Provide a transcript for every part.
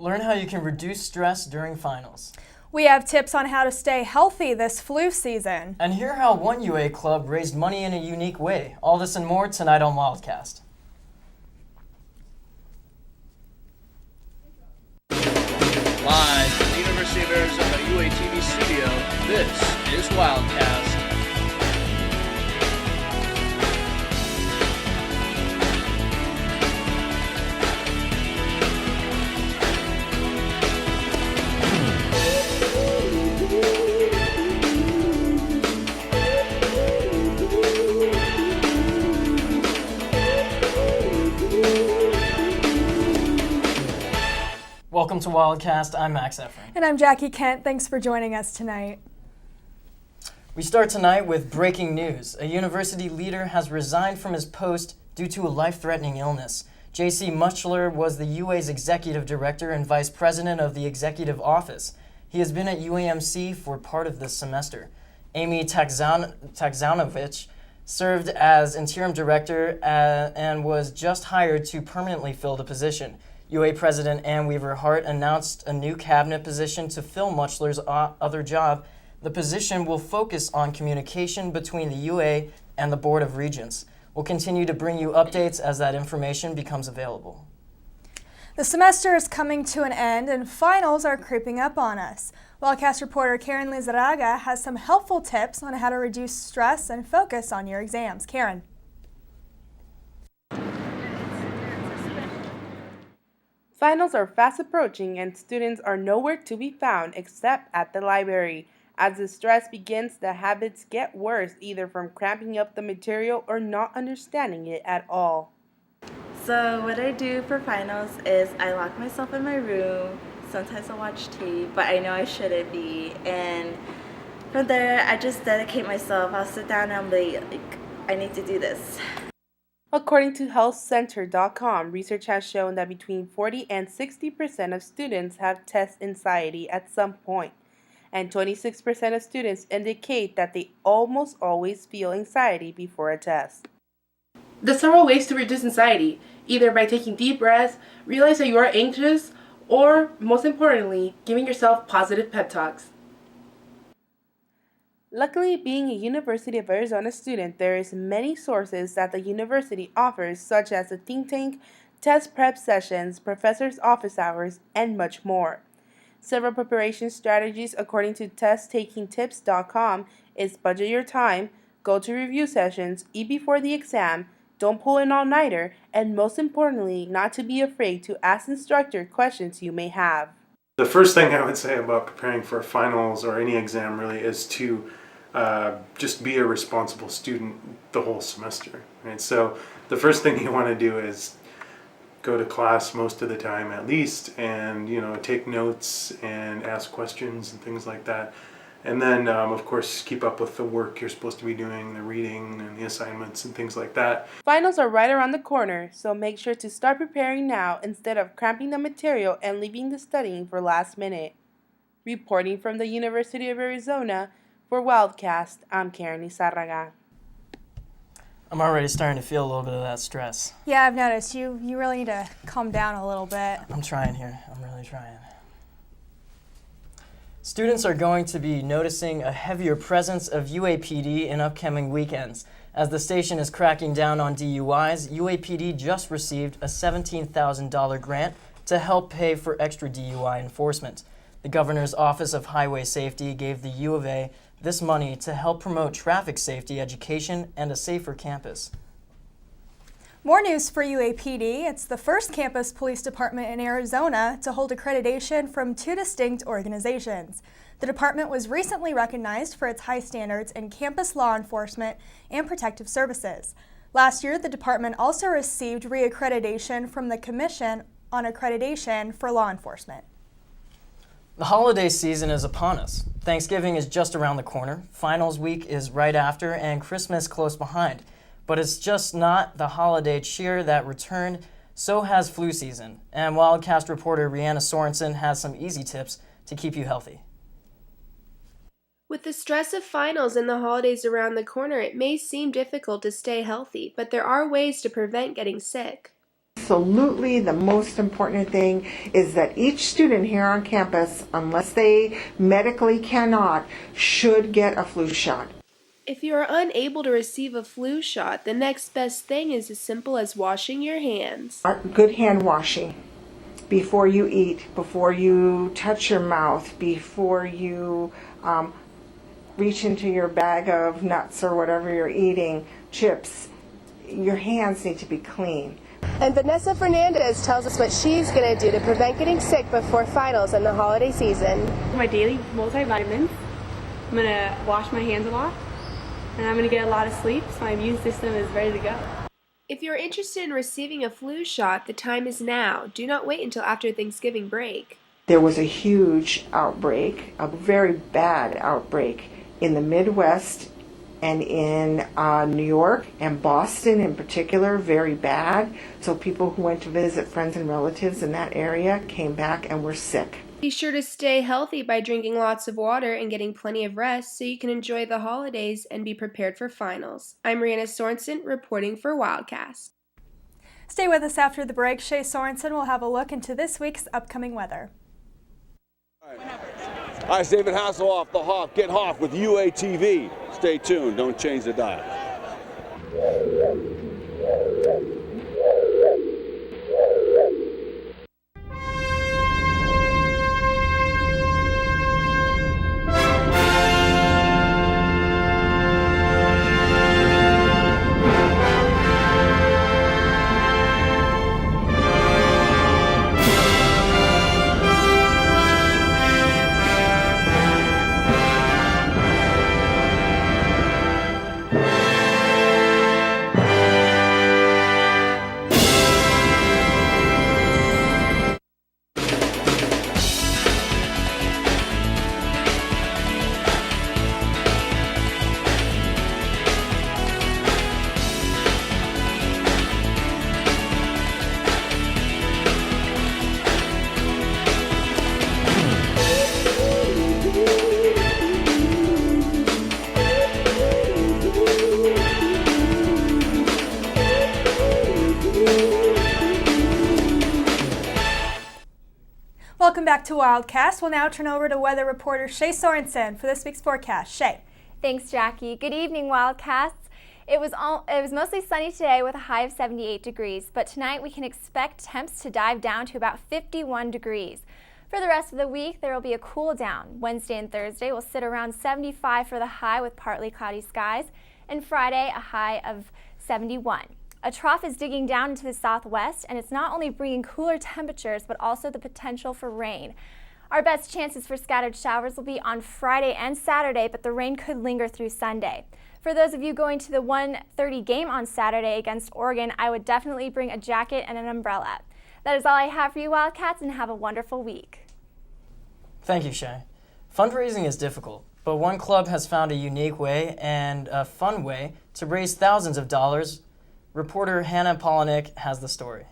Learn how you can reduce stress during finals. We have tips on how to stay healthy this flu season. And hear how one UA club raised money in a unique way. All this and more tonight on Wildcast. Live from the University of Arizona UA TV studio, this is Wildcast. Welcome to Wildcast. I'm Max Efren. And I'm Jackie Kent. Thanks for joining us tonight. We start tonight with breaking news. A university leader has resigned from his post due to a life-threatening illness. J.C. Muchler was the UA's executive director and vice president of the executive office. He has been at UAMC for part of this semester. Amy Takzanovich served as interim director and was just hired to permanently fill the position. UA President Ann Weaver Hart announced a new cabinet position to fill Muchler's other job. The position will focus on communication between the UA and the Board of Regents. We'll continue to bring you updates as that information becomes available. The semester is coming to an end and finals are creeping up on us. Wildcast reporter Karen Lizarraga has some helpful tips on how to reduce stress and focus on your exams. Karen. Finals are fast approaching and students are nowhere to be found except at the library. As the stress begins, the habits get worse, either from cramping up the material or not understanding it at all. So what I do for finals is I lock myself in my room. Sometimes I watch TV, but I know I shouldn't be. And from there, I just dedicate myself. I'll sit down and I'm like, I need to do this. According to healthcenter.com, research has shown that between 40 and 60% of students have test anxiety at some point, and 26% of students indicate that they almost always feel anxiety before a test. There's several ways to reduce anxiety, either by taking deep breaths, realize that you are anxious, or, most importantly, giving yourself positive pep talks. Luckily, being a University of Arizona student, there is many sources that the university offers, such as a think tank, test prep sessions, professors' office hours, and much more. Several preparation strategies, according to testtakingtips.com, is budget your time, go to review sessions, eat before the exam, don't pull an all-nighter, and most importantly, not to be afraid to ask instructor questions you may have. The first thing I would say about preparing for finals or any exam really is to just be a responsible student the whole semester. Right? So the first thing you want to do is go to class most of the time at least, and take notes and ask questions and things like that. And then of course keep up with the work you're supposed to be doing, the reading and the assignments and things like that. Finals are right around the corner, so make sure to start preparing now instead of cramping the material and leaving the studying for last minute. Reporting from the University of Arizona, for Wildcast, I'm Karen Lizarraga. I'm already starting to feel a little bit of that stress. Yeah, I've noticed. You really need to calm down a little bit. I'm trying here. I'm really trying. Students are going to be noticing a heavier presence of UAPD in upcoming weekends. As the station is cracking down on DUIs, UAPD just received a $17,000 grant to help pay for extra DUI enforcement. The Governor's Office of Highway Safety gave the U of A this money to help promote traffic safety education and a safer campus. More news for UAPD. It's the first campus police department in Arizona to hold accreditation from two distinct organizations. The department was recently recognized for its high standards in campus law enforcement and protective services. Last year, the department also received reaccreditation from the Commission on Accreditation for Law Enforcement. The holiday season is upon us. Thanksgiving is just around the corner, finals week is right after, and Christmas close behind. But it's just not the holiday cheer that returned, so has flu season. And Wildcast reporter Rihanna Sorensen has some easy tips to keep you healthy. With the stress of finals and the holidays around the corner, it may seem difficult to stay healthy, but there are ways to prevent getting sick. absolutely the most important thing is that each student here on campus, unless they medically cannot, should get a flu shot. If you are unable to receive a flu shot, the next best thing is as simple as washing your hands. Good hand washing before you eat, before you touch your mouth, before you reach into your bag of nuts or whatever you're eating, chips. Your hands need to be clean. And Vanessa Fernandez tells us what she's going to do to prevent getting sick before finals and the holiday season. My daily multivitamins. I'm going to wash my hands a lot. And I'm going to get a lot of sleep, so my immune system is ready to go. If you're interested in receiving a flu shot, the time is now. Do not wait until after Thanksgiving break. There was a huge outbreak, a very bad outbreak in the Midwest and in New York and Boston in particular, very bad. So people who went to visit friends and relatives in that area came back and were sick. Be sure to stay healthy by drinking lots of water and getting plenty of rest so you can enjoy the holidays and be prepared for finals. I'm Rihanna Sorensen reporting for Wildcast. Stay with us after the break. Shay Sorensen will have a look into this week's upcoming weather. All right, it's David Hasselhoff, the Hawk. Get Hawk with UATV. Stay tuned. Don't change the dial. Welcome back to Wildcast. We'll now turn over to weather reporter Shay Sorensen for this week's forecast. Shay. Thanks, Jackie. Good evening, Wildcasts. It was mostly sunny today with a high of 78 degrees, but tonight we can expect temps to dive down to about 51 degrees. For the rest of the week, there will be a cool down. Wednesday and Thursday will sit around 75 for the high with partly cloudy skies, and Friday a high of 71. A trough is digging down into the southwest, and it's not only bringing cooler temperatures, but also the potential for rain. Our best chances for scattered showers will be on Friday and Saturday, but the rain could linger through Sunday. For those of you going to the 1:30 game on Saturday against Oregon, I would definitely bring a jacket and an umbrella. That is all I have for you, Wildcats, and have a wonderful week. Thank you, Shay. Fundraising is difficult, but one club has found a unique way and a fun way to raise thousands of dollars. Reporter Hannah Polinick has the story.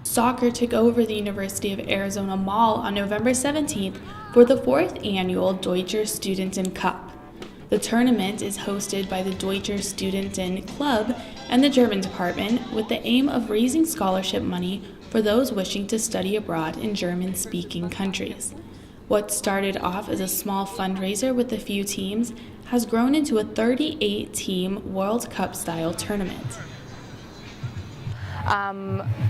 Soccer took over the University of Arizona Mall on November 17th for the 4th annual Deutscher Studenten Cup. The tournament is hosted by the Deutscher Studenten Club and the German department with the aim of raising scholarship money for those wishing to study abroad in German-speaking countries. What started off as a small fundraiser with a few teams has grown into a 38-team World Cup-style tournament.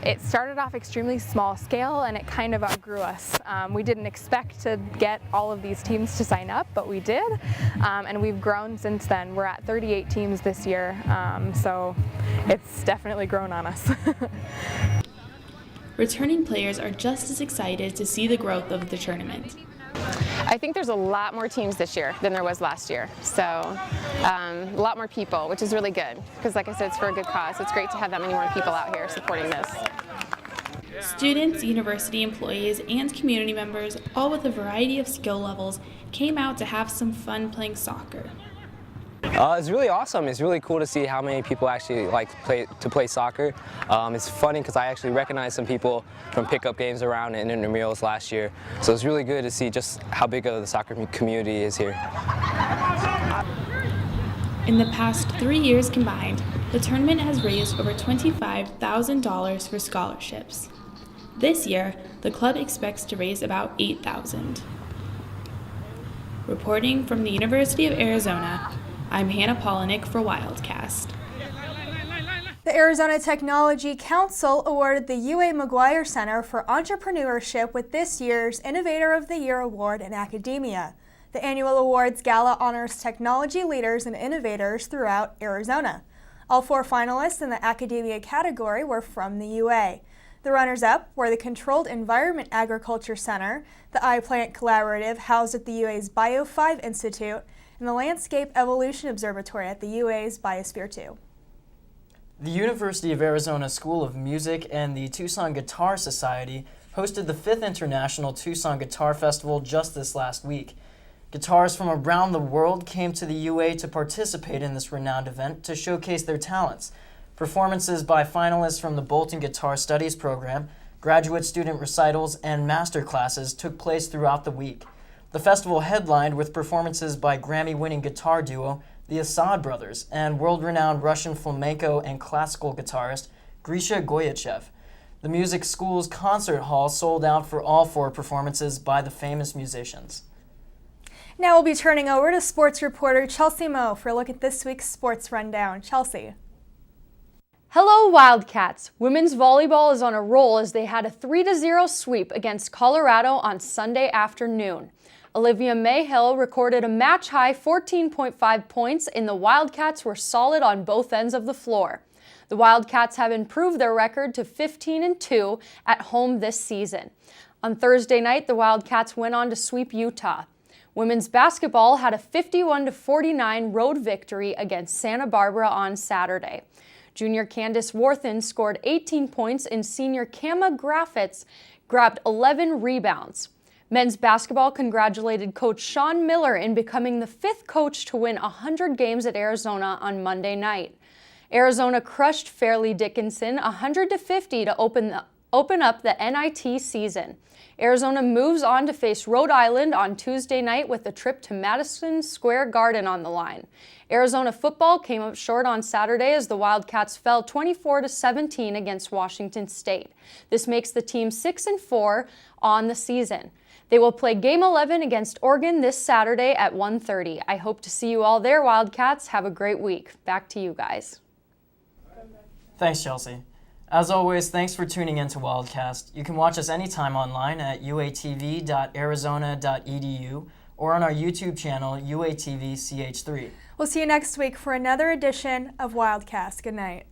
It started off extremely small scale and it kind of outgrew us. We didn't expect to get all of these teams to sign up, but we did, and we've grown since then. We're at 38 teams this year, so it's definitely grown on us. Returning players are just as excited to see the growth of the tournament. I think there's a lot more teams this year than there was last year, so a lot more people, which is really good because, like I said, it's for a good cause. It's great to have that many more people out here supporting this. Students, university employees, and community members, all with a variety of skill levels, came out to have some fun playing soccer. It's really awesome. It's really cool to see how many people actually like to play soccer. It's funny because I actually recognized some people from pickup games around in intramurals last year. So it's really good to see just how big of the soccer community is here. In the past 3 years combined, The tournament has raised over $25,000 for scholarships. This year, the club expects to raise about $8,000. Reporting from the University of Arizona, I'm Hannah Polinick for Wildcast. The Arizona Technology Council awarded the UA McGuire Center for Entrepreneurship with this year's Innovator of the Year Award in Academia. The annual awards gala honors technology leaders and innovators throughout Arizona. All 4 finalists in the Academia category were from the UA. The runners-up were the Controlled Environment Agriculture Center, the iPlant Collaborative housed at the UA's Bio5 Institute, and the Landscape Evolution Observatory at the UA's Biosphere 2. The University of Arizona School of Music and the Tucson Guitar Society hosted the 5th International Tucson Guitar Festival just this last week. Guitarists from around the world came to the UA to participate in this renowned event to showcase their talents. Performances by finalists from the Bolton Guitar Studies program, graduate student recitals, and master classes took place throughout the week. The festival headlined with performances by Grammy-winning guitar duo the Assad Brothers and world-renowned Russian flamenco and classical guitarist Grisha Goyachev. The music school's concert hall sold out for all 4 performances by the famous musicians. Now we'll be turning over to sports reporter Chelsea Moe for a look at this week's sports rundown. Chelsea. Hello Wildcats! Women's volleyball is on a roll as they had a 3-0 sweep against Colorado on Sunday afternoon. Olivia Mayhill recorded a match-high 14.5 points, and the Wildcats were solid on both ends of the floor. The Wildcats have improved their record to 15-2 at home this season. On Thursday night, the Wildcats went on to sweep Utah. Women's basketball had a 51-49 road victory against Santa Barbara on Saturday. Junior Candace Worthen scored 18 points and senior Kama Graffitz grabbed 11 rebounds. Men's basketball congratulated Coach Sean Miller in becoming the 5th coach to win 100 games at Arizona on Monday night. Arizona crushed Fairleigh Dickinson 100-50 to open up the NIT season. Arizona moves on to face Rhode Island on Tuesday night with a trip to Madison Square Garden on the line. Arizona football came up short on Saturday as the Wildcats fell 24-17 against Washington State. This makes the team 6-4 on the season. They will play Game 11 against Oregon this Saturday at 1:30. I hope to see you all there, Wildcats. Have a great week. Back to you guys. Thanks, Chelsea. As always, thanks for tuning in to Wildcast. You can watch us anytime online at uatv.arizona.edu or on our YouTube channel, UATV-CH3. We'll see you next week for another edition of Wildcast. Good night.